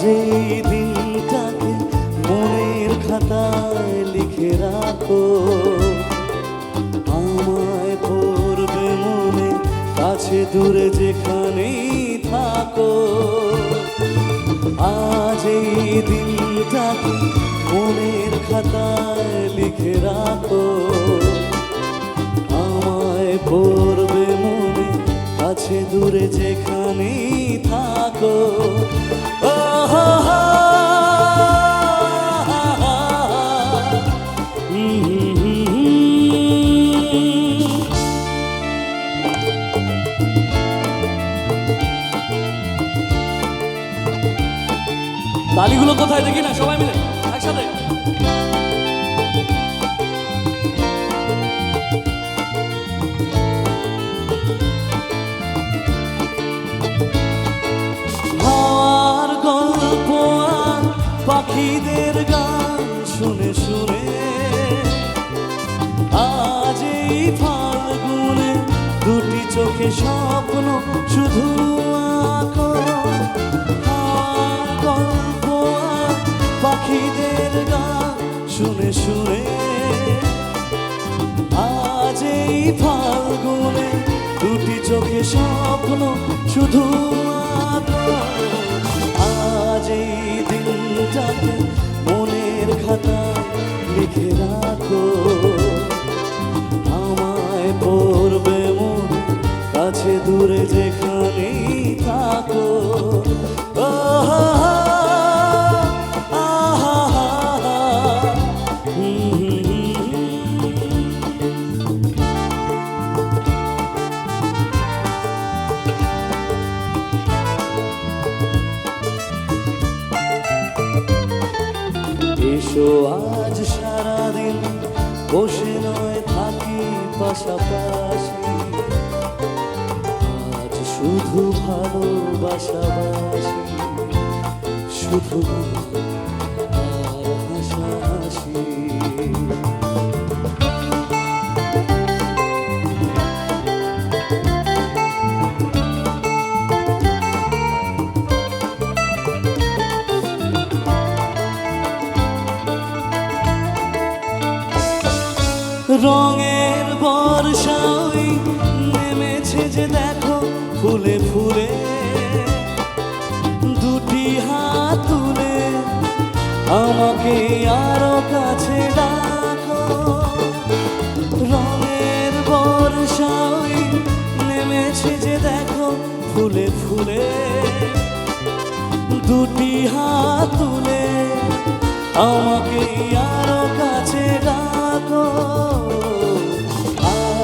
আজ এই দিনটাকে মনের খাতায় লিখে রাখো, আমায় পড়বে মনে কাছে দূরে যেখানেই থাকো। আজ এই দিনটাকে মনের খাতায় লিখে রাখো, আমায় পড়বে মনে কাছে দূরে যেখানেই থাকো। তালিগুলো কোথায় দেখি না, সবাই মিলে একসাথে। হাওয়ার গল্প আর পাখিদের গান শুনে শুনে আজ এই ফাল্গুনে দুটি চোখে স্বপ্ন শুধু আঁকো। হাওয়ার গল্প আর পাখিদের গান শুনে শুনে আজ এই ফাল্গুনে দুটি চোখে স্বপ্ন শুধু আঁকো। আজ এই দিনটাকে মনের খাতায় লিখে রাখো, আমায় পড়বে মনে কাছে দূরে যেখানেই থাকো। এসো আজ সারাদিন বসে নয় থাকি পাশাপাশি, আজ শুধু ভালোবাসাবাসি, শুধু আর হাসাহাসি। রঙের বর্ষায় নেমেছে যে দেখো ফুলে ফুলে, দুটি হাত তুলে আমাকে আরো কাছে ডাকো। রঙের বর্ষায় নেমেছে যে দেখো ফুলে ফুলে, দুটি হাত তুলে আমাকে আরো কাছে ডাকো।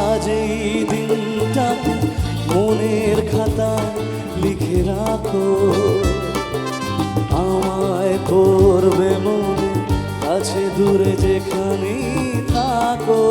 আজ এই দিনটাকে মনের খাতায় লিখে রাখো, আমায় পড়বে মনে কাছে দূরে যেখানেই থাকো।